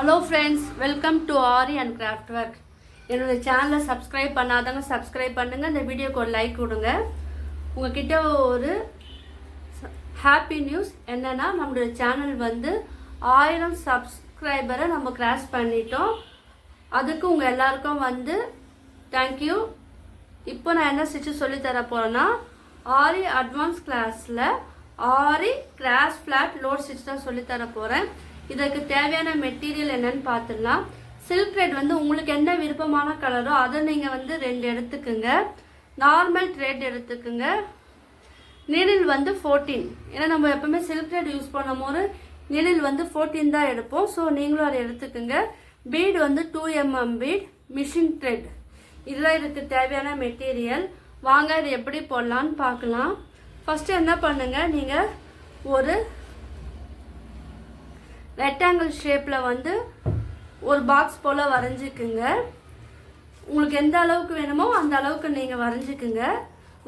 Hello friends, welcome to aari and craft work. என்னோட சேனலை subscribe பண்ணாதவங்க சப்ஸ்கிரைப் பண்ணுங்கள். இந்த வீடியோக்கு ஒரு லைக் கொடுங்க. உங்ககிட்ட ஒரு ஹாப்பி நியூஸ் என்னென்னா, நம்மளோட சேனல் வந்து 1000 சப்ஸ்கிரைபரை நம்ம கிராஸ் பண்ணிட்டோம். அதுக்கு உங்கள் எல்லாருக்கும் வந்து தேங்க்யூ. இப்போ நான் என்ன ஸ்டிச்சு சொல்லித்தர போகிறேன்னா, ஆரி அட்வான்ஸ் கிளாஸில் ஆரி கிராஸ் ஃப்ளாட் லோட் ஸ்டிச் தான் சொல்லித்தர போகிறேன். இதற்கு தேவையான மெட்டீரியல் என்னன்னு பார்த்துடலாம். சில்க் த்ரெட் வந்து உங்களுக்கு என்ன விருப்பமான கலரோ அதை நீங்கள் வந்து 2 எடுத்துக்குங்க. நார்மல் த்ரெட் எடுத்துக்குங்க. நீடில் வந்து 14, ஏன்னா நம்ம எப்பவுமே சில்க் த்ரெட் யூஸ் பண்ணும் போது நீடில் வந்து 14 தான் எடுப்போம். ஸோ நீங்களும் அதை எடுத்துக்குங்க. பீட் வந்து 2mm பீட், மிஷின் த்ரெட். இதெல்லாம் இதுக்கு தேவையான மெட்டீரியல். வாங்க இது எப்படி போடலான்னு பார்க்கலாம். ஃபஸ்ட்டு என்ன பண்ணுங்க, நீங்கள் ஒரு ரெக்டாங்கிள் ஷேப்பில் வந்து ஒரு பாக்ஸ் போல் வரைஞ்சிக்குங்க. உங்களுக்கு எந்த அளவுக்கு வேணுமோ அந்த அளவுக்கு நீங்கள் வரைஞ்சிக்குங்க.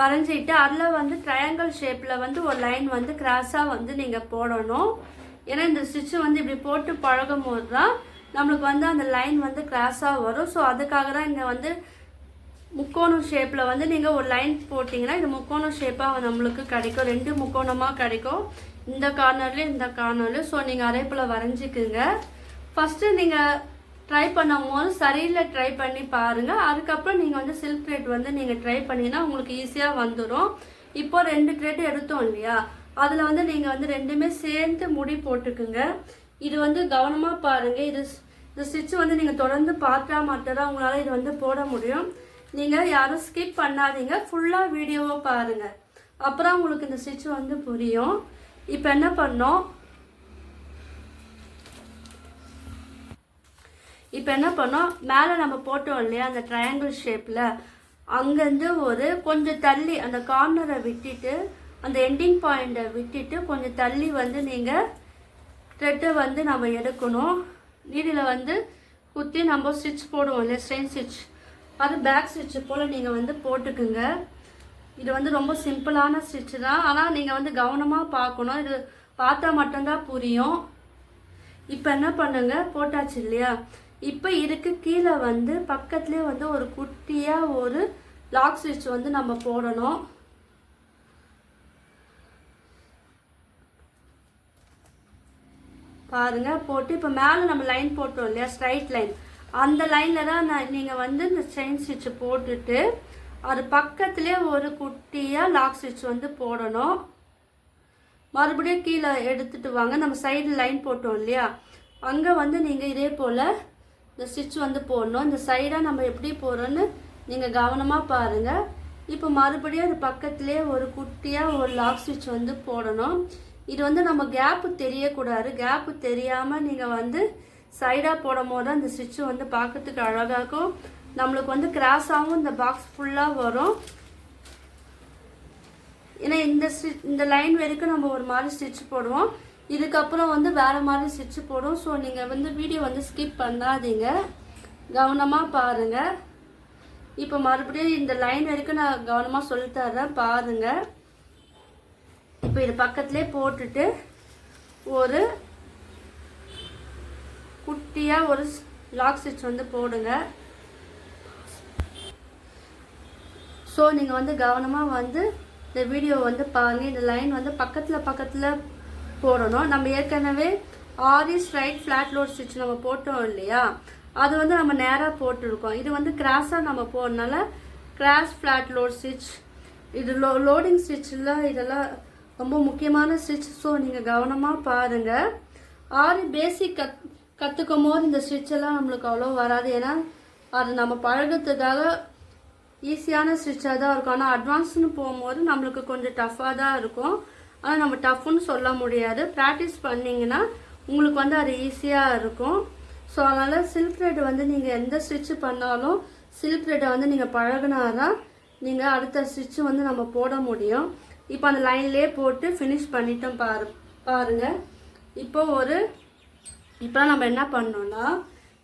வரைஞ்சிட்டு அதில் வந்து ட்ரையாங்கிள் ஷேப்பில் வந்து ஒரு லைன் வந்து கிராஸாக வந்து நீங்கள் போடணும். ஏன்னா இந்த ஸ்டிச்சு வந்து இப்படி போட்டு பழகும் போது தான் நம்மளுக்கு வந்து அந்த லைன் வந்து கிராஸாக வரும். ஸோ அதுக்காக தான் இங்கே வந்து முக்கோணம் ஷேப்பில் வந்து நீங்கள் ஒரு லைன் போட்டிங்கன்னா இது முக்கோணம் ஷேப்பாக நம்மளுக்கு கிடைக்கும். 2 முக்கோணமாக கிடைக்கும், இந்த கார்னர்லேயும் இந்த கார்னர்லையும். ஸோ நீங்கள் அதே போல் வரைஞ்சிக்குங்க. ஃபஸ்ட்டு நீங்கள் ட்ரை பண்ணும் போது சரியில்லை ட்ரை பண்ணி பாருங்கள். அதுக்கப்புறம் நீங்கள் வந்து சில்க் த்ரெட் வந்து நீங்கள் ட்ரை பண்ணிங்கன்னா உங்களுக்கு ஈஸியாக வந்துடும். இப்போ 2 த்ரெட் எடுத்தோம் இல்லையா, அதில் வந்து நீங்கள் வந்து 2மே சேர்ந்து முடி போட்டுக்குங்க. இது வந்து கவனமாக பாருங்கள். இந்த ஸ்டிச்சு வந்து நீங்கள் தொடர்ந்து பார்த்தா மட்டும்தான் உங்களால் இது வந்து போட முடியும். நீங்கள் யாரும் ஸ்கிப் பண்ணாதீங்க, ஃபுல்லாக வீடியோவை பாருங்கள். அப்புறம் உங்களுக்கு இந்த ஸ்டிச்சு வந்து புரியும். இப்போ என்ன பண்ணோம், மேலே நம்ம போட்டோம் இல்லையா அந்த ட்ரையாங்கிள் ஷேப்பில், அங்கேருந்து ஒரு கொஞ்சம் தள்ளி அந்த கார்னரை விட்டுட்டு அந்த எண்டிங் பாயிண்ட்டை விட்டுட்டு கொஞ்சம் தள்ளி வந்து நீங்கள் த்ரெட்டை வந்து நம்ம எடுக்கணும். நீடில் வந்து குத்தி நம்ம ஸ்டிச் போடுவோம் இல்லையா, ஸ்ட்ரெயின் ஸ்டிச், அது பேக் ஸ்டிச்சு போல் நீங்கள் வந்து போட்டுக்குங்க. இது வந்து ரொம்ப சிம்பிளான ஸ்டிச்சு தான், ஆனால் நீங்கள் வந்து கவனமாக பார்க்கணும். இது பார்த்தா மட்டும்தான் புரியும். இப்போ என்ன பண்ணுங்க, போட்டாச்சு இல்லையா, இப்போ இதுக்கு கீழே வந்து பக்கத்துலேயே வந்து ஒரு குட்டியாக ஒரு லாக் ஸ்டிச் வந்து நம்ம போடணும். பாருங்க போட்டு இப்போ மேலே நம்ம லைன் போட்டோம் இல்லையா, ஸ்ட்ரைட் லைன், அந்த லைனில் தான் நீங்கள் வந்து இந்த செயின் ஸ்டிச்சு போட்டுட்டு அது பக்கத்துலேயே ஒரு குட்டியாக லாக் ஸ்டிச் வந்து போடணும். மறுபடியும் கீழே எடுத்துட்டு வாங்க. நம்ம சைடு லைன் போட்டோம் இல்லையா, அங்கே வந்து நீங்கள் இதே போல் இந்த ஸ்டிச் வந்து போடணும். இந்த சைடாக நம்ம எப்படி போடுறோன்னு நீங்கள் கவனமாக பாருங்கள். இப்போ மறுபடியும் அது பக்கத்துலேயே ஒரு குட்டியாக ஒரு லாக் ஸ்டிச் வந்து போடணும். இது வந்து நம்ம கேப்பு தெரியக்கூடாது. கேப்பு தெரியாமல் நீங்கள் வந்து சைடாக போடும் போது அந்த ஸ்டிச்சு வந்து பார்க்கறதுக்கு அழகாகும். நம்மளுக்கு வந்து கிராஸாகவும் இந்த பாக்ஸ் ஃபுல்லாக வரும். ஏன்னா இந்த லைன் வரைக்கும் நம்ம ஒரு மாதிரி ஸ்டிச் போடுவோம், இதுக்கப்புறம் வந்து வேறு மாதிரி ஸ்டிச்சு போடுவோம். ஸோ நீங்கள் வந்து வீடியோ வந்து ஸ்கிப் பண்ணாதீங்க, கவனமாக பாருங்கள். இப்போ மறுபடியும் இந்த லைன் வரைக்கும் நான் கவனமாக சொல்லித்தரேன் பாருங்கள். இப்போ இது பக்கத்துலேயே போட்டுட்டு ஒரு குட்டியாக ஒரு லாக் ஸ்டிச் வந்து போடுங்க. ஸோ நீங்கள் வந்து கவனமாக வந்து இந்த வீடியோ வந்து பாருங்கள். இந்த லைன் வந்து பக்கத்தில் போடணும். நம்ம ஏற்கனவே ஆரி ஸ்ட்ரைட் ஃப்ளாட் லோட் ஸ்டிச் நம்ம போட்டோம் இல்லையா, அது வந்து நம்ம நேராக போட்டுருக்கோம். இது வந்து கிராஸாக நம்ம போடுறதுனால கிராஸ் ஃப்ளாட் லோட் ஸ்டிச். இது லோடிங் ஸ்டிச்சில் இதெல்லாம் ரொம்ப முக்கியமான ஸ்டிச். ஸோ நீங்கள் கவனமாக பாருங்கள். ஆரி பேசிக் கற்றுக்கும் போது இந்த ஸ்டிச்செல்லாம் நம்மளுக்கு அவ்வளோ வராது, ஏன்னா அது நம்ம பழகிறதுக்காக ஈஸியான ஸ்டிச்சாக தான் இருக்கும். ஆனால் அட்வான்ஸ்னு போகும்போது நம்மளுக்கு கொஞ்சம் டஃப்பாக தான் இருக்கும். ஆனால் நம்ம டஃப்னு சொல்ல முடியாது. ப்ராக்டிஸ் பண்ணிங்கன்னா உங்களுக்கு வந்து அது ஈஸியாக இருக்கும். ஸோ அதனால் சில்க் த்ரெட் வந்து நீங்கள் எந்த ஸ்டிச்சு பண்ணாலும் சில்க் த்ரெட்டை வந்து நீங்கள் பழகினாதான் நீங்கள் அடுத்த ஸ்டிச்சு வந்து நம்ம போட முடியும். இப்போ அந்த லைன்லேயே போட்டு ஃபினிஷ் பண்ணிட்டோம் பாருங்கள். இப்போ நம்ம என்ன பண்ணோன்னா,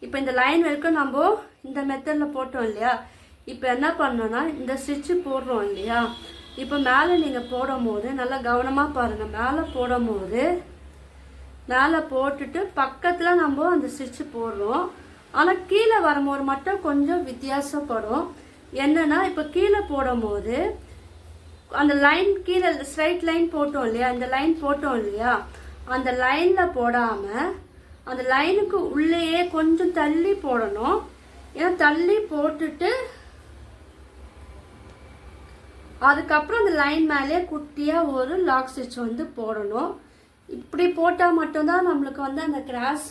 இப்போ இந்த லைன் வரைக்கும் நம்ம இந்த மெத்தடில் போட்டோம் இல்லையா, இப்போ என்ன பண்ணோன்னா இந்த ஸ்டிச்சு போடுறோம் இல்லையா, இப்போ மேலே நீங்கள் போடும் போது நல்லா கவனமாக பாருங்கள். மேலே போடும் போது மேலே போட்டுட்டு பக்கத்தில் நம்ம அந்த ஸ்டிச்சு போடுறோம். ஆனால் கீழே வரும்போது மட்டும் கொஞ்சம் வித்தியாசப்படும். என்னன்னா இப்போ கீழே போடும் போது அந்த லைன் கீழே ஸ்ட்ரைட் லைன் போட்டோம் இல்லையா, இந்த லைன் போட்டோம் இல்லையா, அந்த லைனில் போடாமல் அந்த லைனுக்கு உள்ளேயே கொஞ்சம் தள்ளி போடணும். ஏன்னா தள்ளி போட்டுட்டு அதுக்கப்புறம் அந்த லைன் மேலே குட்டியாக ஒரு லாக் ஸ்டிச் வந்து போடணும். இப்படி போட்டால் மட்டும்தான் நம்மளுக்கு வந்து அந்த கிராஸ்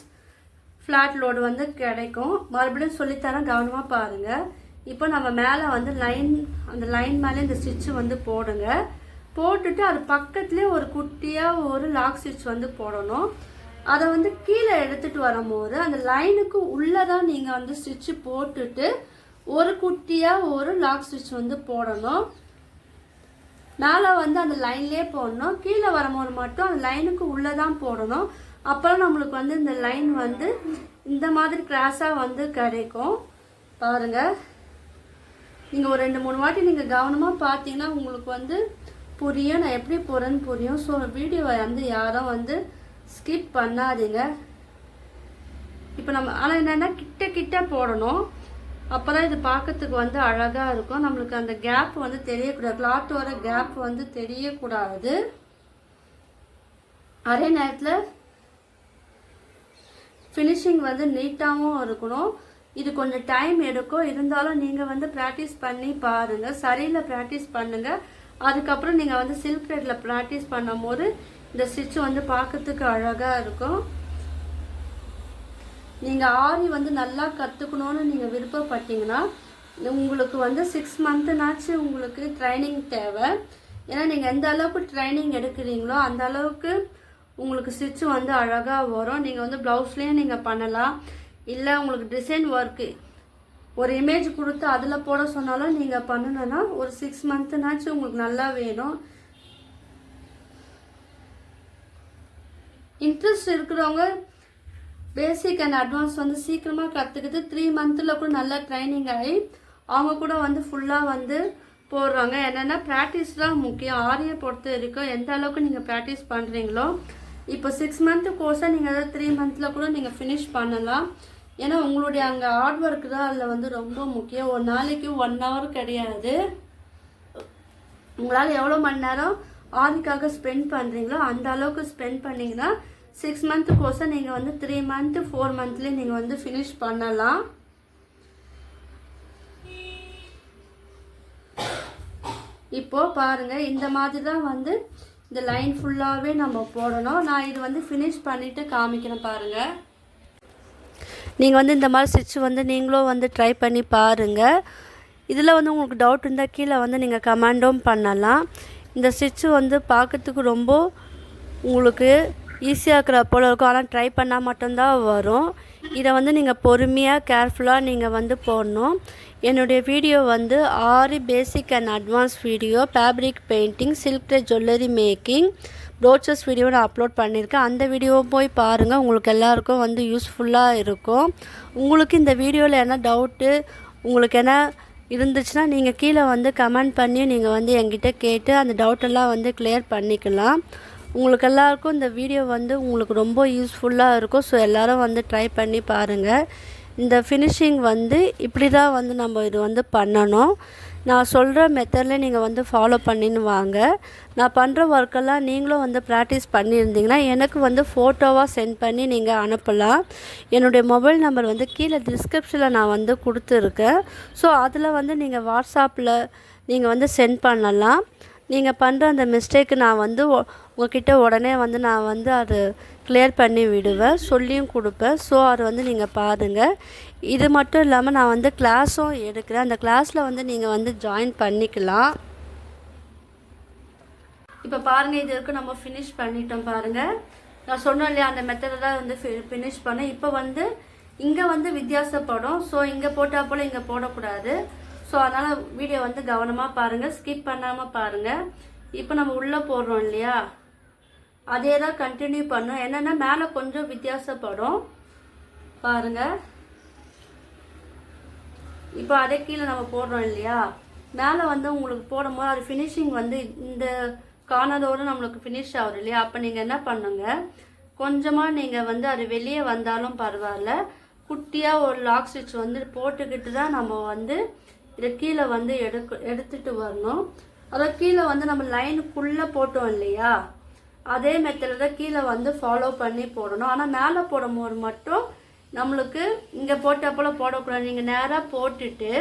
ஃப்ளாட் லோடு வந்து கிடைக்கும். மறுபடியும் சொல்லித்தரேன், கவனமாக பாருங்கள். இப்போ நம்ம மேலே வந்து அந்த லைன் மேலே இந்த ஸ்டிச்சு வந்து போடுங்க. போட்டுட்டு அது பக்கத்துலேயே ஒரு குட்டியாக ஒரு லாக் ஸ்டிச் வந்து போடணும். அதை வந்து கீழே எடுத்துகிட்டு வரும்போது அந்த லைனுக்கு உள்ளே தான் நீங்கள் வந்து ஸ்டிச்சு போட்டுட்டு ஒரு குட்டியாக ஒரு லாக் ஸ்டிச் வந்து போடணும். மேலே வந்து அந்த லைன்லேயே போடணும். கீழே வரும்போது மட்டும் அந்த லைனுக்கு உள்ளே தான் போடணும். அப்புறம் நம்மளுக்கு வந்து இந்த லைன் வந்து இந்த மாதிரி கிராஸாக வந்து கிடைக்கும். பாருங்கள், நீங்கள் ஒரு 2-3 வாட்டி நீங்கள் கவனமாக பார்த்தீங்கன்னா உங்களுக்கு வந்து புரியும், நான் எப்படி போகிறேன்னு புரியும். ஸோ வீடியோவை வந்து யாரும் வந்து ஸ்கிப் பண்ணாதீங்க. இப்போ நம்ம ஆனால் என்னென்னா கிட்ட போடணும். அப்போ தான் இது பார்க்கறதுக்கு வந்து அழகாக இருக்கும். நம்மளுக்கு அந்த கேப் வந்து தெரியக்கூடாது, கிளாத்தோட கேப் வந்து தெரியக்கூடாது. அதே நேரத்தில் ஃபினிஷிங் வந்து நீட்டாகவும் இருக்கணும். இது கொஞ்சம் டைம் எடுக்கும், இருந்தாலும் நீங்கள் வந்து ப்ராக்டிஸ் பண்ணி பாருங்கள். சரியில் ப்ராக்டிஸ் பண்ணுங்கள். அதுக்கப்புறம் நீங்கள் வந்து சில்க் த்ரெட்டில் ப்ராக்டிஸ் பண்ணும் போது இந்த ஸ்டிச் வந்து பார்க்கறதுக்கு அழகாக இருக்கும். நீங்கள் ஆரி வந்து நல்லா கற்றுக்கணுன்னு நீங்கள் விருப்பப்பட்டீங்கன்னா உங்களுக்கு வந்து 6 மந்த்துனாச்சு உங்களுக்கு ட்ரைனிங் தேவை. ஏன்னா நீங்கள் எந்த அளவுக்கு ட்ரைனிங் எடுக்கிறீங்களோ அந்த அளவுக்கு உங்களுக்கு ஸ்டிச்சு வந்து அழகாக வரும். நீங்கள் வந்து ப்ளவுஸ்லேயும் நீங்கள் பண்ணலாம். இல்லை உங்களுக்கு டிசைன் ஒர்க்கு ஒரு இமேஜ் கொடுத்து அதில் போட சொன்னாலும் நீங்கள் பண்ணணுன்னா ஒரு 6 மந்த்துனாச்சும் உங்களுக்கு நல்லா வேணும். இன்ட்ரெஸ்ட் இருக்கிறவங்க பேசிக் அண்ட் அட்வான்ஸ் வந்து சீக்கிரமாக கற்றுக்கிட்டு 3 மந்த்தில் கூட நல்லா ட்ரைனிங் ஆகி அவங்க கூட வந்து ஃபுல்லாக வந்து போடுறாங்க. என்னென்னா ப்ராக்டிஸ் தான் முக்கியம். ஆரியை பொறுத்த வரைக்கும் எந்த அளவுக்கு நீங்கள் ப்ராக்டிஸ் பண்ணுறீங்களோ, இப்போ 6 மந்த்து கோர்ஸை நீங்கள் அதை 3 மந்த்தில் கூட நீங்கள் ஃபினிஷ் பண்ணலாம். ஏன்னா உங்களுடைய அங்கே ஹார்ட் ஒர்க் தான் அதில் வந்து ரொம்ப முக்கியம். ஒரு நாளைக்கு 1 hour கிடையாது. உங்களால் எவ்வளோ மணி நேரம் ஆரிக்காக ஸ்பெண்ட் பண்ணுறீங்களோ அந்த அளவுக்கு ஸ்பெண்ட் பண்ணிங்கன்னா 6 மந்த்து கோர்ஸை நீங்கள் வந்து 3 மந்த்து 4 மந்த்லேயே நீங்கள் வந்து ஃபினிஷ் பண்ணலாம். இப்போது பாருங்கள், இந்த மாதிரி தான் வந்து இந்த லைன் ஃபுல்லாகவே நம்ம போடணும். நான் இது வந்து ஃபினிஷ் பண்ணிவிட்டு காமிக்கிறேன் பாருங்கள். நீங்கள் வந்து இந்த மாதிரி ஸ்டிச் வந்து நீங்களும் வந்து ட்ரை பண்ணி பாருங்கள். இதில் வந்து உங்களுக்கு டவுட் இருந்தால் கீழே வந்து நீங்கள் கமெண்டும் பண்ணலாம். இந்த ஸ்டிச்சு வந்து பார்க்கறதுக்கு ரொம்ப உங்களுக்கு ஈஸியாக இருக்கிற போல் இருக்கும். ஆனால் ட்ரை பண்ணால் மட்டும்தான் வரும். இதை வந்து நீங்கள் பொறுமையாக கேர்ஃபுல்லாக நீங்கள் வந்து போடணும். என்னுடைய வீடியோ வந்து aari basic and advance video, fabric painting, silk thread jewellery making, brooches video நான் அப்லோட் பண்ணியிருக்கேன். அந்த வீடியோவை போய் பாருங்கள். உங்களுக்கு எல்லாருக்கும் வந்து யூஸ்ஃபுல்லாக இருக்கும். உங்களுக்கு இந்த வீடியோவில் என்ன டவுட்டு உங்களுக்கு என்ன இருந்துச்சுன்னா நீங்கள் கீழே வந்து கமெண்ட் பண்ணி நீங்கள் வந்து என்கிட்ட கேட்டு அந்த டவுட்டெல்லாம் வந்து கிளியர் பண்ணிக்கலாம். உங்களுக்கு எல்லாருக்கும் இந்த வீடியோ வந்து உங்களுக்கு ரொம்ப யூஸ்ஃபுல்லாக இருக்கும். ஸோ எல்லோரும் வந்து ட்ரை பண்ணி பாருங்கள். இந்த ஃபினிஷிங் வந்து இப்படி தான் வந்து நம்ம இது வந்து பண்ணணும். நான் சொல்கிற மெத்தடில் நீங்கள் வந்து ஃபாலோ பண்ணின்னு வாங்க. நான் பண்ணுற ஒர்க்கெல்லாம் நீங்களும் வந்து ப்ராக்டிஸ் பண்ணியிருந்தீங்கன்னா எனக்கு வந்து ஃபோட்டோவாக சென்ட் பண்ணி நீங்கள் அனுப்பலாம். என்னுடைய மொபைல் நம்பர் வந்து கீழே டிஸ்கிரிப்ஷனில் நான் வந்து கொடுத்துருக்கேன். ஸோ அதில் வந்து நீங்கள் வாட்ஸ்அப்பில் நீங்கள் வந்து சென்ட் பண்ணலாம். நீங்கள் பண்ணுற அந்த மிஸ்டேக்கு நான் வந்து உங்கள்கிட்ட உடனே வந்து நான் வந்து அது கிளியர் பண்ணி விடுவேன், சொல்லியும் கொடுப்பேன். ஸோ அது வந்து நீங்கள் பாருங்கள். இது மட்டும் இல்லாமல் நான் வந்து கிளாஸும் எடுக்கிறேன். அந்த கிளாஸில் வந்து நீங்கள் வந்து ஜாயின் பண்ணிக்கலாம். இப்போ பாருங்கள், இது வரைக்கும் நம்ம ஃபினிஷ் பண்ணிட்டோம் பாருங்கள். நான் சொன்னேன் இல்லையா, அந்த மெத்தடை தான் வந்து ஃபினிஷ் பண்ணேன். இப்போ வந்து இங்கே வந்து வித்தியாசப்படும். ஸோ இங்கே போட்டால் போல் இங்கே போடக்கூடாது. ஸோ அதனால் வீடியோ வந்து கவனமாக பாருங்கள், ஸ்கிப் பண்ணாமல் பாருங்கள். இப்போ நம்ம உள்ளே போடுறோம் இல்லையா, அதே தான் கண்டினியூ பண்ணோம். என்னென்னா மேலே கொஞ்சம் வித்தியாசப்படும் பாருங்கள். இப்போ அதே கீழே நம்ம போடுறோம் இல்லையா, மேலே வந்து உங்களுக்கு போடும்போது அது ஃபினிஷிங் வந்து இந்த கார்னரோடு நம்மளுக்கு ஃபினிஷ் ஆகுது இல்லையா. அப்போ நீங்கள் என்ன பண்ணுங்க, கொஞ்சமாக நீங்கள் வந்து அது வெளியே வந்தாலும் பரவாயில்ல, குட்டியாக ஒரு லாக் ஸ்டிச் வந்து போட்டுக்கிட்டு தான் நம்ம வந்து இதை கீழே வந்து எடுத்துகிட்டு வரணும். அதை கீழே வந்து நம்ம லைனுக்குள்ளே போட்டோம் இல்லையா, அதே மெத்தடில் தான் கீழே வந்து ஃபாலோ பண்ணி போடணும். ஆனால் மேலே போடும்போது மட்டும் நம்மளுக்கு இங்கே போட்ட போல் போடக்கூடாது. நீங்கள் நேராக போட்டுட்டு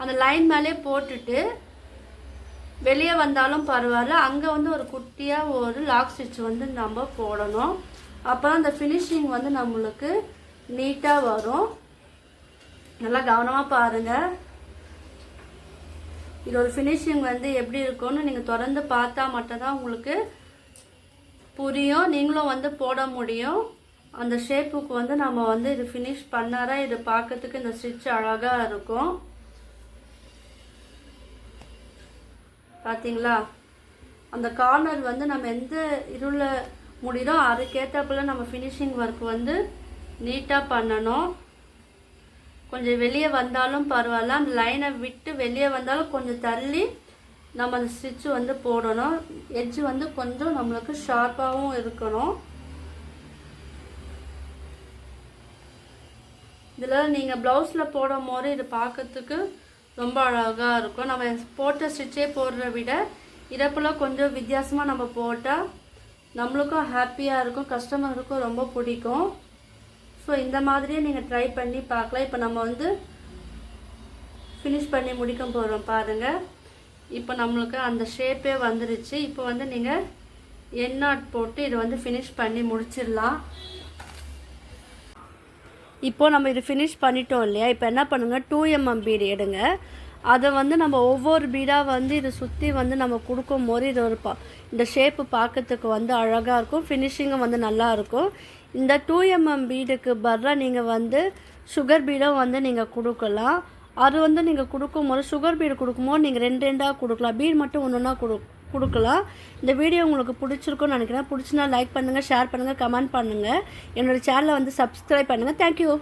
அந்த லைன் மேலே போட்டுட்டு வெளியே வந்தாலும் பரவாயில்ல, அங்கே வந்து ஒரு குட்டியாக ஒரு லாக் ஸ்டிச் வந்து நம்ம போடணும். அப்போ தான் அந்த ஃபினிஷிங் வந்து நம்மளுக்கு நீட்டாக வரும். நல்லா கவனமாக பாருங்கள். இதோட ஃபினிஷிங் வந்து எப்படி இருக்கும்னு நீங்கள் தொடர்ந்து பார்த்தா மட்டும்தான் உங்களுக்கு புரியும், நீங்களும் வந்து போட முடியும். அந்த ஷேப்புக்கு வந்து நம்ம வந்து இது ஃபினிஷ் பண்ணாரா இது பார்க்கறதுக்கு இந்த ஸ்டிச் அழகாக இருக்கும். பார்த்தீங்களா, அந்த கார்னர் வந்து நம்ம எந்த இருள முடியுதோ அதுக்கேற்றப்பல நம்ம ஃபினிஷிங் ஒர்க் வந்து நீட்டாக பண்ணணும். கொஞ்சம் வெளியே வந்தாலும் பரவாயில்ல, அந்த லைனை விட்டு வெளியே வந்தாலும் கொஞ்சம் தள்ளி நம்ம அந்த ஸ்டிச்சு வந்து போடணும். எட்ஜ் வந்து கொஞ்சம் நம்மளுக்கு ஷார்ப்பாகவும் இருக்கணும். இதில் நீங்கள் ப்ளவுஸில் போடும் போது இது பார்க்கறதுக்கு ரொம்ப அழகாக இருக்கும். நம்ம போட்ட ஸ்டிச்சே போடுற விட இறப்பில் கொஞ்சம் வித்தியாசமாக நம்ம போட்டால் நம்மளுக்கும் ஹாப்பியாக இருக்கும், கஸ்டமருக்கும் ரொம்ப பிடிக்கும். ஸோ இந்த மாதிரியே நீங்கள் ட்ரை பண்ணி பார்க்கலாம். இப்போ நம்ம வந்து ஃபினிஷ் பண்ணி முடிக்க போகிறோம் பாருங்கள். இப்போ நம்மளுக்கு அந்த ஷேப்பே வந்துருச்சு. இப்போ வந்து நீங்கள் என் நாட் போட்டு இதை வந்து ஃபினிஷ் பண்ணி முடிச்சிடலாம். இப்போது நம்ம இது ஃபினிஷ் பண்ணிட்டோம் இல்லையா, இப்போ என்ன பண்ணுங்கள், 2mm பீடு எடுங்க. அதை வந்து நம்ம ஒவ்வொரு பீடாக வந்து இதை சுற்றி வந்து நம்ம கொடுக்கும் போது இது ஒரு இந்த ஷேப்பு பார்க்கறதுக்கு வந்து அழகாக இருக்கும், ஃபினிஷிங்கும் வந்து நல்லாயிருக்கும். இந்த 2mm பீடுக்கு பதிலாக நீங்கள் வந்து சுகர் பீடும் வந்து நீங்கள் கொடுக்கலாம். அது வந்து நீங்கள் கொடுக்கும்போது சுகர் பீடு கொடுக்கும்போது நீங்கள் 2 கொடுக்கலாம், பீடு மட்டும் ஒன்று கொடுக்கலாம். இந்த வீடியோ உங்களுக்கு பிடிச்சிருக்குன்னு நினைக்கிறேன். பிடிச்சினா லைக் பண்ணுங்கள், ஷேர் பண்ணுங்கள், கமெண்ட் பண்ணுங்கள். என்னோடய சேனலை வந்து சப்ஸ்கிரைப் பண்ணுங்கள். தேங்க்யூ.